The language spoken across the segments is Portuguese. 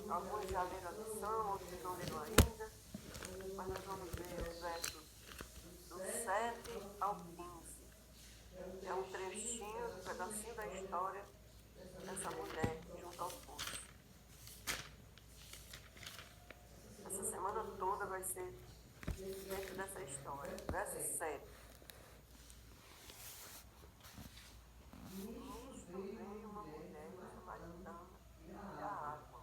Alguns já leram a lição, outros não leram ainda, mas nós vamos ver os versos do 7 ao 15. É um trechinho, um pedacinho da história dessa mulher junto ao poço. Essa semana toda vai ser dentro dessa história. Verso 7. Nisto veio uma mulher samaritana tirar água.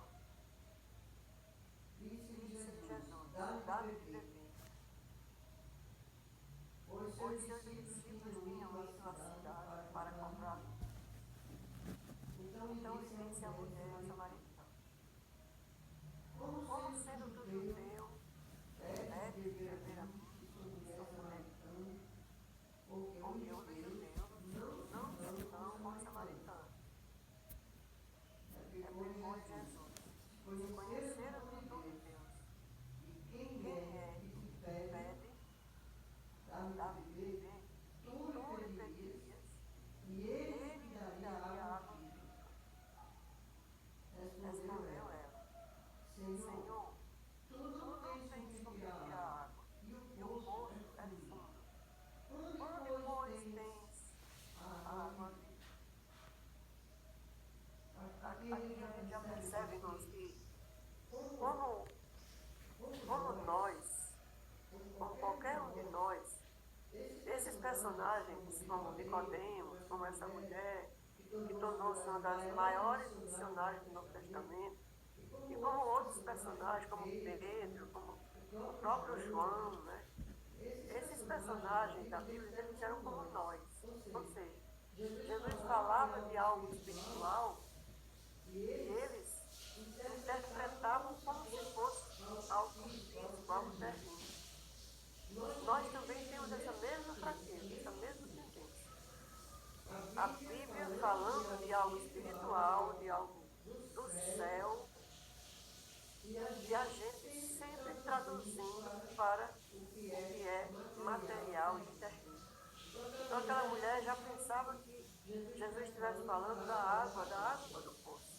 Disse-lhe Jesus: dá-me de beber. Pois seus discípulos tinham ido à cidade para comprar. Então lhe disse a mulher samaritana: como sendo tu judeu, pede de beber a mim, que sou samaritano? Porque os judeus não se dão com os samaritanos. Replicou Jesus: se conheceras o dom de Deus, quem é que te pede, dá-me de beber, tu lhe pedirias, e ele lhe daria água viva. Respondeu ela: Senhor, tu não tens com que tirar água, e o poço é fundo. Onde, pois, tens a água viva? Aqui a gente já percebe, irmãos, que como nós, como qualquer um de nós, esses personagens, como Nicodemos, como essa mulher, que tornou-se uma das maiores missionárias do Novo Testamento, e como outros personagens, como Pedro, como o próprio João, né? Esses personagens da Bíblia, eles eram como nós. Ou seja, Jesus falava de algo espiritual e eles interpretavam como se fosse algo físico, algo terreno. Nós também temos essa mesma fraqueza, essa mesma tendência. A Bíblia falando de algo espiritual, de algo do céu, e a gente sempre traduzindo para o que é material e terreno. Então aquela mulher já pensava que Jesus estivesse falando da água do poço.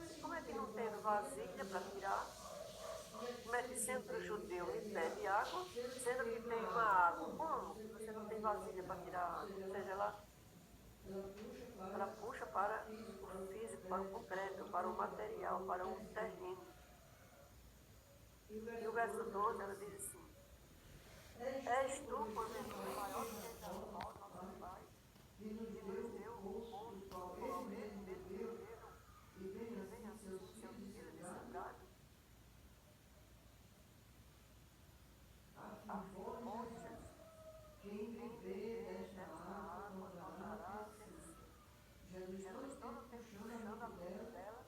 E como é que não tendo vasilha para tirar? Como é que sendo judeu me pede água, sendo que tem uma água? Como que você não tem vasilha para tirar água? Ou seja, ela puxa para o físico, para o concreto, para o material, para o terreno. E o verso 12, ela diz assim: és tu, porventura, maior do que Jacó, nosso pai, que nos deu o poço, do qual ele mesmo beberam, e bem assim seus filhos e seu gado? Afirmou Jesus: quem beber desta água tornará a ter sede. Jesus todo o tempo puxando a mente dela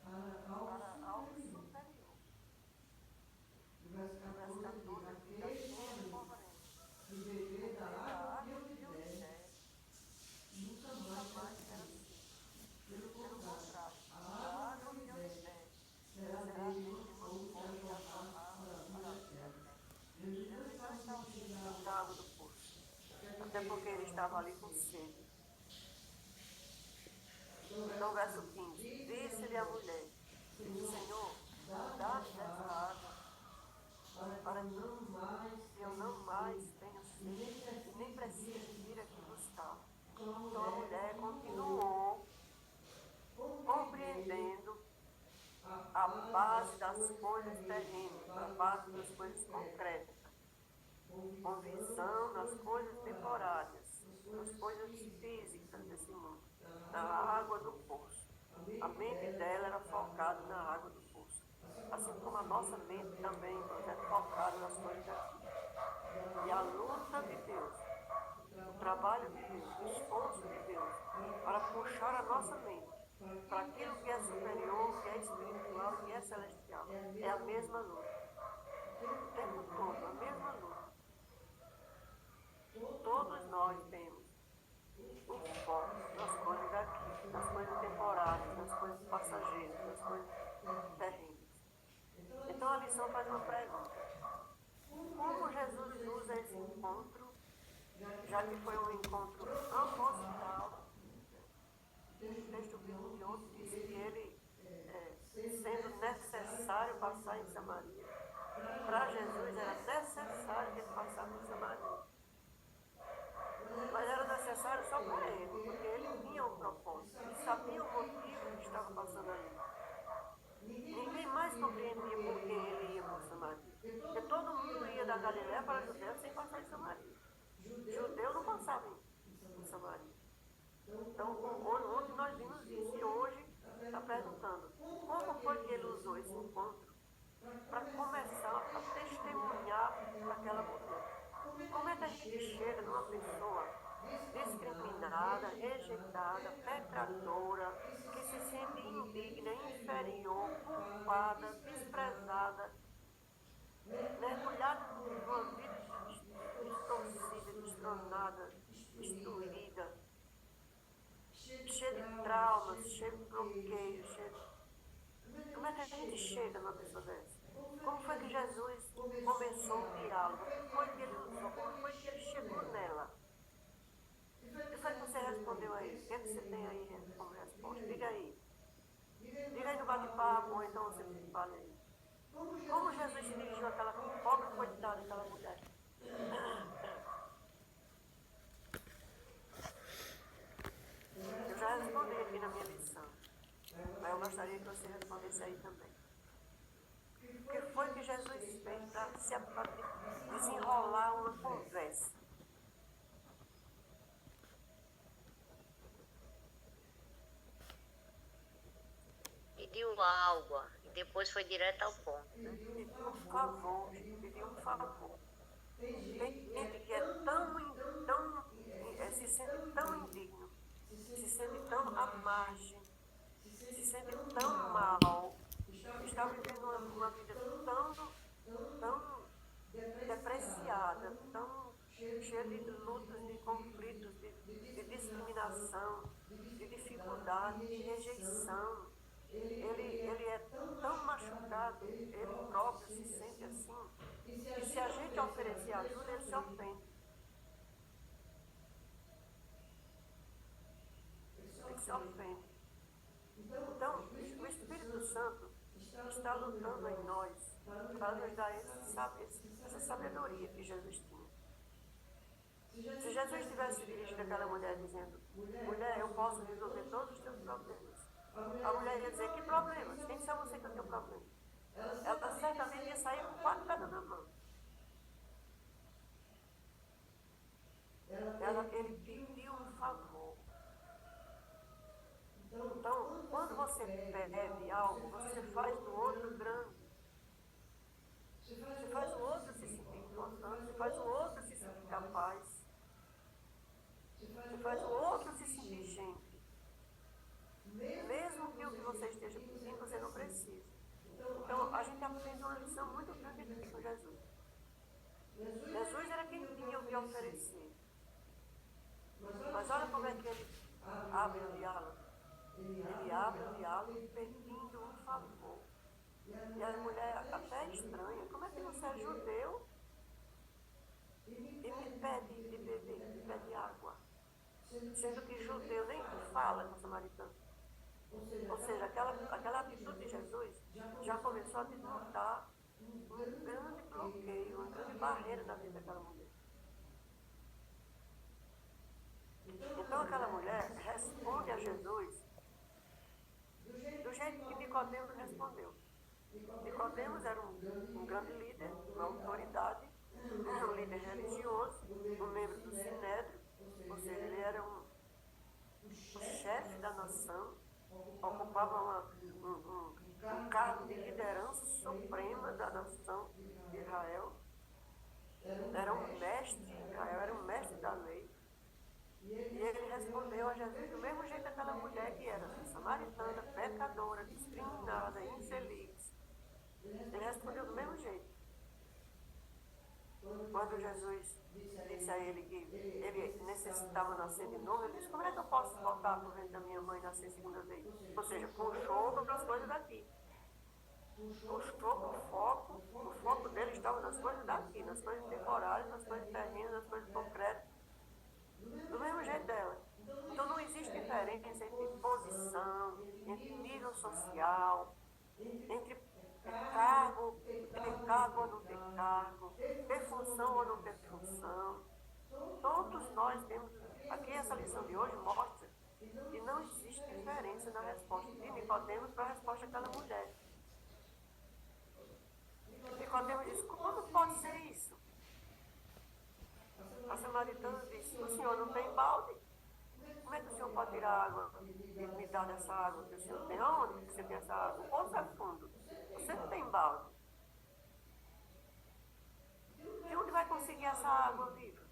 para algo superior. O verso 14, aquele, porém, que beber da água que eu lhe der, nunca mais terá sede. Pelo contrário, a água que eu lhe der será nele uma fonte de água amarga para a vida eterna. Jesus não estava sentindo da água do poço, até porque ele estava ali com sede. Então, verso 15: disse-lhe a mulher: Senhor, dá-me dessa água, para que eu não mais tenha sede, e nem precise vir aqui buscar. Então a mulher continuou compreendendo a base das coisas terrenas, a base das coisas concretas, com visão nas coisas temporárias, nas coisas físicas desse mundo, na água do poço. A mente dela era focada na água do poço. Assim como a nossa mente também, irmãos, é focada nas coisas daqui. E a luta de Deus, o trabalho de Deus, o esforço de Deus para puxar a nossa mente para aquilo que é superior, que é espiritual e que é celestial, é a mesma luta. O tempo todo, a mesma luta. Todos nós temos o foco nas coisas daqui, nas coisas temporárias, nas coisas passageiras, nas coisas terrenas. Então a lição faz uma pergunta: como Jesus usa esse encontro, já que foi um encontro proposital? O texto bíblico de ontem diz que ele, sendo necessário passar em Samaria. Para Jesus era necessário que ele passasse em Samaria. Mas era necessário só para ele, porque ele tinha um propósito. Ele sabia o motivo que estava passando ali. Ninguém mais compreendia por que ele ia por Samaria. Porque todo mundo ia da Galiléia para a Judéia sem passar em Samaria. Judeu não passava em Samaria. Então, ontem nós vimos isso. E hoje está perguntando como foi que ele usou esse encontro para começar a testemunhar para aquela mulher. Como é que a gente chega numa pessoa discriminada, rejeitada, pecadora, que se sente indigna, inferior, culpada, desprezada, mergulhada numa vida distorcida, destronada, destruída, cheia de traumas, cheia de bloqueios, Como é que a gente chega numa pessoa dessa? Como foi que Jesus começou o diálogo? Como foi que ele usou? Como foi que ele chegou nela? O que foi que você respondeu aí? O que é que você tem aí como resposta? Diga aí. Diga aí no bate-papo, ou então você fala aí. Como Jesus se dirigiu àquela pobre coitada daquela mulher? Eu já respondi aqui na minha lição, mas eu gostaria que você respondesse aí também. O que foi que Jesus fez para desenrolar uma conversa? Pediu água e depois foi direto ao ponto, né? Pediu um favor, pediu um favor. Tem gente que é se sente tão indigno, se sente tão à margem, se sente tão mal, está vivendo uma vida tão depreciada, tão cheia de lutas, de conflitos, de discriminação, de dificuldade, de rejeição. Ele é tão machucado, ele próprio se sente assim, que se a gente oferecer ajuda, ele se ofende. Ele se ofende. Então, o Espírito Santo está lutando em nós para nos dar essa sabedoria que Jesus tinha. Se Jesus tivesse dirigido aquela mulher dizendo: mulher, eu posso resolver todos os teus problemas, a mulher ia dizer: que problemas? Quem disse a você que eu tenho problema? Ela certamente ia sair com 4 pedras na mão. Ele pediu um favor. Então, quando você pede algo, você faz do outro grande. Você faz o outro se sentir importante, você faz o outro se sentir capaz. Você faz o outro se sentir gente. Mesmo que o que você esteja pedindo, você não precisa. Então, a gente aprende uma lição muito grande aqui com Jesus. Jesus era quem tinha o que oferecer. Mas olha como é que ele abre o diálogo. Ele abre o diálogo pedindo um favor. E a mulher até estranha. Como é que você é judeu e me pede de beber, me pede água? Sendo que judeu nem fala com o samaritano. Ou seja, aquela atitude de Jesus já começou a desmontar um grande bloqueio, uma grande barreira na vida daquela mulher. Então aquela mulher responde a Jesus do jeito que Nicodemos respondeu. Nicodemos era um grande líder, uma autoridade, um líder religioso, um membro do Sinédrio, ou seja, ele era o chefe da nação, ocupava um cargo de liderança suprema da nação de Israel, era um mestre de Israel, era um mestre da lei. E ele respondeu a Jesus do mesmo jeito daquela mulher que era samaritana, pecadora, discriminada, infeliz. Ele respondeu do mesmo jeito. Quando Jesus disse a ele que ele necessitava nascer de novo, ele disse: como é que eu posso voltar para o ventre da minha mãe e nascer segunda vez? Ou seja, puxou para as coisas daqui. Puxou para o foco dele estava nas coisas daqui, nas coisas temporárias, nas coisas terrenas, nas coisas concretas. Do mesmo jeito dela. Então não existe diferença entre posição, entre nível social, entre ter cargo ou não ter cargo, ter função ou não ter função. Todos nós temos, aqui essa lição de hoje mostra que não existe diferença na resposta de Nicodemos para a resposta daquela mulher. Nicodemos disse, como pode ser isso? A samaritana disse, o senhor não tem balde? Como é que o senhor pode tirar água e me dar dessa água que o senhor tem? Onde você tem essa água? O poço é fundo. Você não tem balde. De onde vai conseguir essa água viva?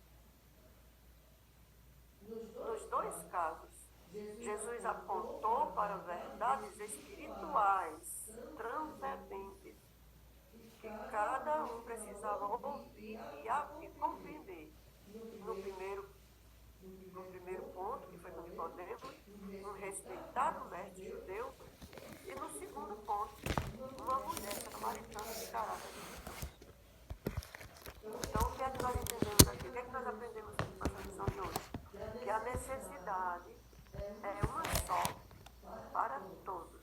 Nos dois casos, Jesus apontou para verdades espirituais, transcendentes, que cada um precisava ouvir e compreender. No primeiro ponto, que foi com Nicodemos, um respeitado mestre judeu, e no segundo ponto, uma mulher samaritana de caráter. Então, o que é que nós entendemos aqui? O que é que nós aprendemos com essa lição de hoje? Que a necessidade é uma só para todos.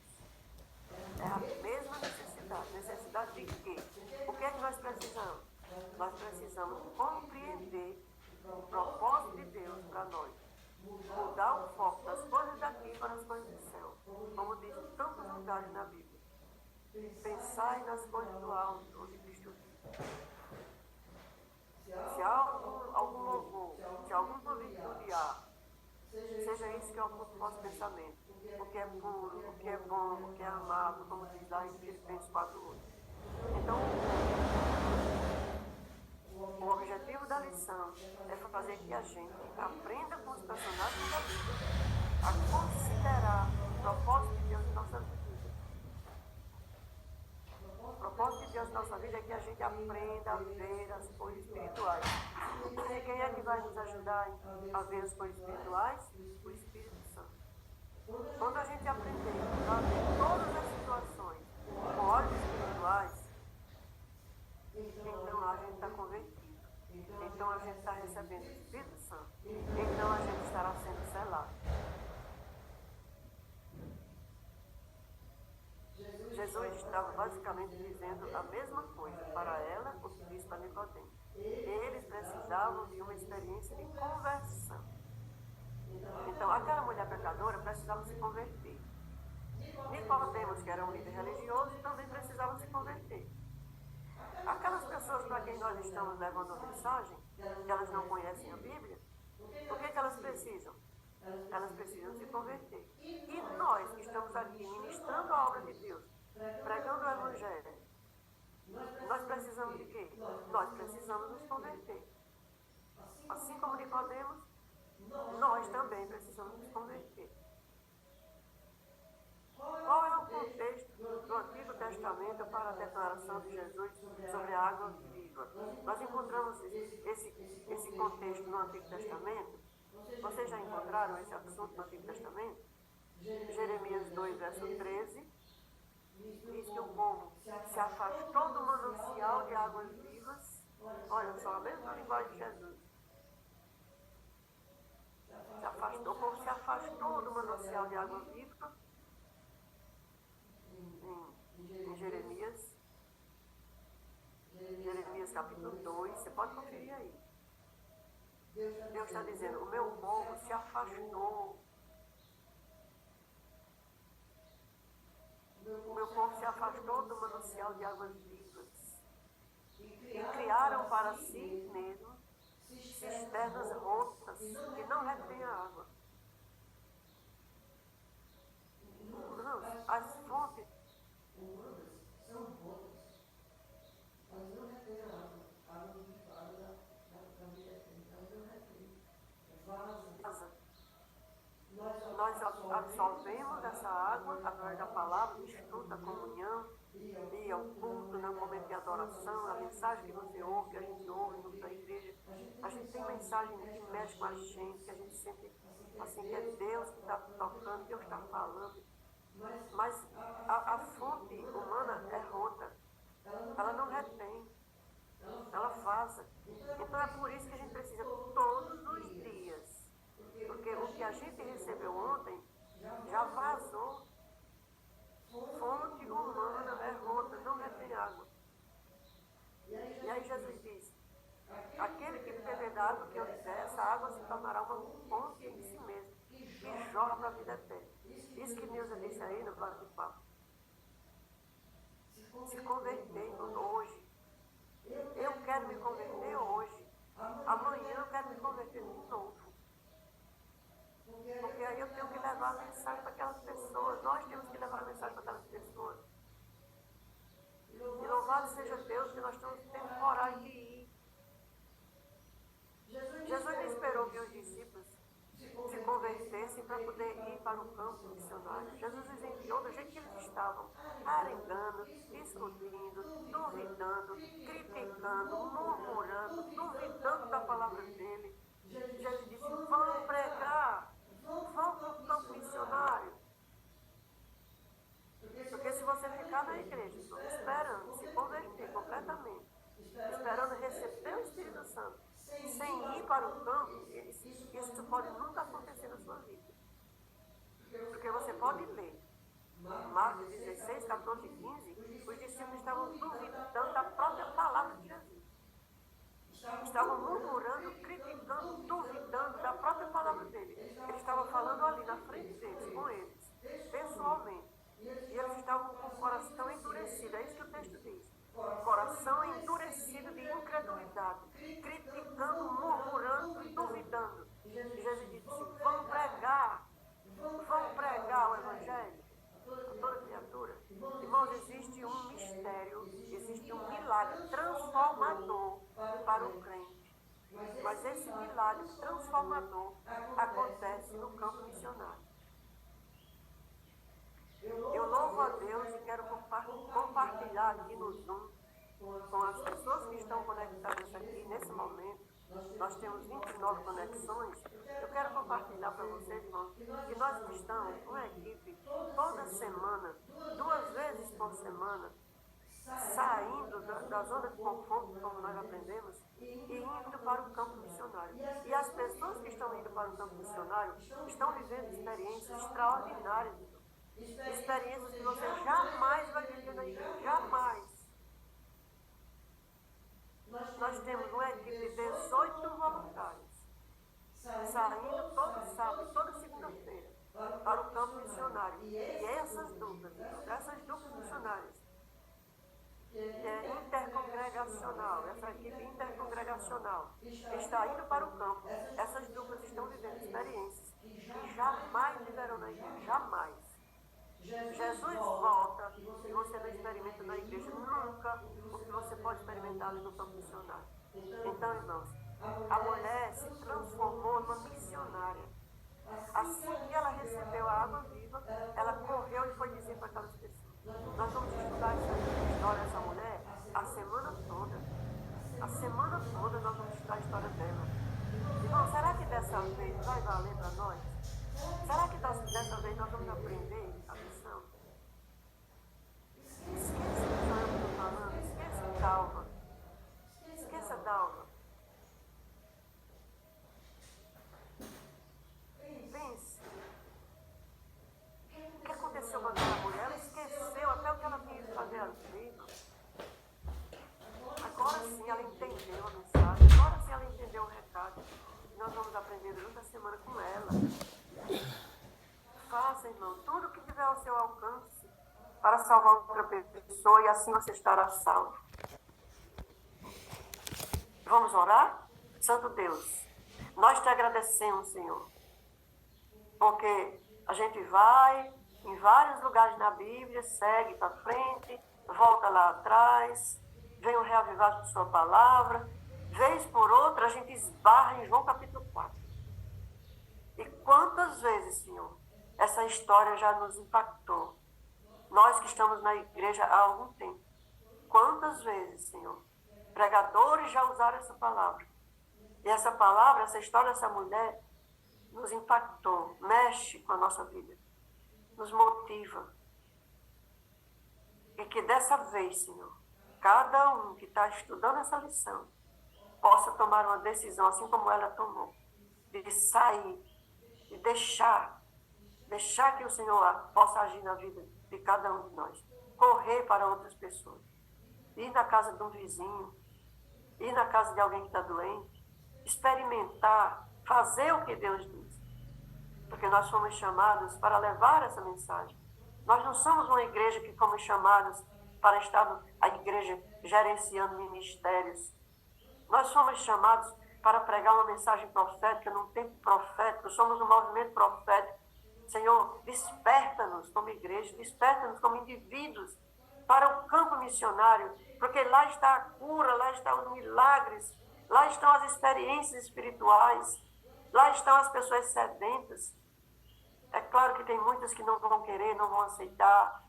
É a mesma necessidade. Necessidade de quê? O que é que nós precisamos? Nós precisamos compreender o propósito de Deus para nós. Mudar o foco das coisas daqui para as coisas do céu. Como diz em tantos lugares na Bíblia. Pensai nas coisas do alto, onde Cristo vive. Se há algum louvor, se há alguma virtude há, seja isso que ocupe o nosso pensamento. O que é puro, o que é bom, o que é amável, como diz lá em Filipenses 4:8. Então, o objetivo da lição é fazer que a gente aprenda com os personagens da Bíblia a considerar o propósito de Deus em nossa vida. O propósito de Deus em nossa vida é que a gente aprenda a ver as coisas espirituais. E quem é que vai nos ajudar a ver as coisas espirituais? O Espírito Santo. Quando a gente aprender a ver todas as situações com olhos espirituais, então a gente está convertido. Então a gente está recebendo o Espírito Santo. Então a gente estará sendo selado. Jesus estava basicamente dizendo a mesma coisa para ela, o que disse para Nicodemos. Eles precisavam de uma experiência de conversão. Então, aquela mulher pecadora precisava se converter. Nicodemos, que era um líder religioso, também precisava se converter. Aquelas pessoas para quem nós estamos levando a mensagem, que elas não conhecem a Bíblia, o que elas precisam? Elas precisam se converter. E nós que estamos aqui ministrando a obra de Deus, pregando o Evangelho, nós precisamos de quê? Nós precisamos nos converter. Assim como Nicodemos, nós também precisamos nos converter. Qual é o contexto do Antigo Testamento para a declaração de Jesus sobre a água viva? Nós encontramos esse contexto no Antigo Testamento. Vocês já encontraram esse assunto no Antigo Testamento? Jeremias 2, verso 13, diz que o povo se afastou do manancial de águas vivas. Olha só, a mesma linguagem de Jesus. O povo se afastou do manancial de água viva em Jeremias capítulo 2, você pode conferir aí. Deus está dizendo, o meu povo se afastou. O meu povo se afastou do manancial de águas vivas. E criaram para si mesmos cisternas rotas que não retêm a água. Não, as fontes são rotas. Mas não retêm a água. A água viva, a água da vida eterna. Elas não retêm. Vaza. Nós absorvemos essa água através da palavra, do estudo, da comunhão, e ao culto, no momento de adoração, a mensagem que você ouve, que a gente ouve na igreja. A gente tem mensagem que mexe com a gente, que a gente sente assim, que é Deus que está tocando, Deus está falando. Mas a fonte humana é rota. Ela não retém. Ela vaza. Então é por isso que a gente precisa todos os dias. Porque o que a gente recebeu ontem já vazou. Fonte humana é rota, não retém. da água que eu lhe der, essa água se tornará uma fonte em si mesma, que jorra para a vida eterna. Isso que Nilza disse aí no bate-papo. Se converter hoje. Eu quero me converter hoje. Amanhã eu quero me converter de novo. Porque aí eu tenho que levar a mensagem para aquelas pessoas. Nós temos que levar a mensagem para aquelas pessoas. E louvado seja Deus que nós estamos tendo coragem de ir. Jesus não esperou que os discípulos se convertessem para poder ir para o campo missionário. Jesus os enviou do jeito que eles estavam, arengando, discutindo, duvidando, criticando, murmurando, duvidando da palavra dele. Jesus disse, vão pregar, vão para o campo missionário. Porque se você ficar na igreja, esperando se converter completamente, esperando receber o Espírito Santo, sem ir para o campo, isso pode nunca acontecer na sua vida. Porque você pode ler, Marcos 16, 14 e 15, os discípulos estavam duvidando da própria palavra de Jesus. Estavam murmurando, criticando, duvidando da própria palavra dele. Ele estava falando ali na frente deles, com eles, pessoalmente. E eles estavam com o coração endurecido, é isso que o texto diz. Coração endurecido de incredulidade, criticando, murmurando e duvidando. E Jesus disse, vamos pregar o Evangelho a toda criatura. Irmãos, existe um mistério, existe um milagre transformador para o crente. Mas esse milagre transformador acontece no campo missionário. Eu louvo a Deus e quero compartilhar aqui no Zoom com as pessoas que estão conectadas aqui nesse momento. Nós temos 29 conexões. Eu quero compartilhar para vocês, irmãos, que nós estamos, uma equipe, toda semana, 2 vezes por semana, saindo da zona de conforto, como nós aprendemos, e indo para o campo missionário. E as pessoas que estão indo para o campo missionário estão vivendo experiências extraordinárias. Experiências que você jamais vai viver na igreja. Jamais. Nós temos uma equipe de 18 voluntários saindo todo sábado, toda segunda-feira para o campo missionário. E essas duplas missionárias, que é intercongregacional, essa equipe intercongregacional está indo para o campo. Essas duplas estão vivendo experiências que jamais viverão na igreja. Jamais. Jesus volta e você não experimenta na igreja nunca o que você pode experimentar ali no campo missionário. Então, irmãos, a mulher se transformou numa missionária. Assim que ela recebeu a água viva, ela correu e foi dizer para aquelas pessoas. Nós vamos estudar essa história dessa mulher a semana toda. A semana toda nós vamos estudar a história dela. Irmão, será que dessa vez vai valer para nós? Será que dessa vez nós vamos aprender a lição? Esqueça o que eu estou falando, esqueça Dalva. Esqueça Dalva. Pense. O que aconteceu com aquela mulher? Ela esqueceu até o que ela tinha que fazer a vida. Agora sim ela entendeu a mensagem, agora sim ela entendeu o recado. Nós vamos aprender durante a semana com ela. Faça, irmão, tudo que tiver ao seu alcance para salvar outra pessoa e assim você estará salvo. Vamos orar? Santo Deus, nós te agradecemos, Senhor, porque a gente vai em vários lugares na Bíblia, segue para frente, volta lá atrás, vem o reavivado de sua palavra, vez por outra a gente esbarra em João capítulo 4. E quantas vezes, Senhor, essa história já nos impactou. Nós que estamos na igreja há algum tempo. Quantas vezes, Senhor, pregadores já usaram essa palavra. E essa palavra, essa história dessa mulher, nos impactou, mexe com a nossa vida, nos motiva. E que dessa vez, Senhor, cada um que está estudando essa lição, possa tomar uma decisão, assim como ela tomou, de sair, de deixar que o Senhor possa agir na vida de cada um de nós. Correr para outras pessoas. Ir na casa de um vizinho, ir na casa de alguém que está doente, experimentar, fazer o que Deus diz. Porque nós fomos chamados para levar essa mensagem. Nós não somos uma igreja que fomos chamados para estar a igreja gerenciando ministérios. Nós fomos chamados para pregar uma mensagem profética num tempo profético. Somos um movimento profético. Senhor, desperta-nos como igreja, desperta-nos como indivíduos para o campo missionário, porque lá está a cura, lá estão os milagres, lá estão as experiências espirituais, lá estão as pessoas sedentas. É claro que tem muitas que não vão querer, não vão aceitar.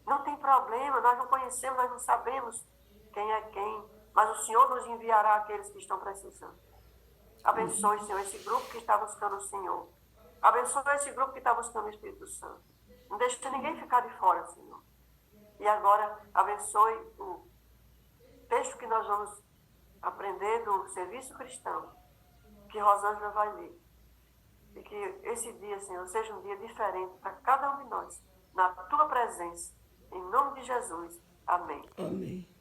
Não tem problema, nós não conhecemos, nós não sabemos quem é quem, mas o Senhor nos enviará aqueles que estão precisando. Abençoe, Senhor, esse grupo que está buscando o Senhor. Abençoe esse grupo que está buscando o Espírito Santo. Não deixe ninguém ficar de fora, Senhor. E agora, abençoe o texto que nós vamos aprender do serviço cristão, que Rosângela vai ler. E que esse dia, Senhor, seja um dia diferente para cada um de nós, na Tua presença. Em nome de Jesus. Amém. Amém.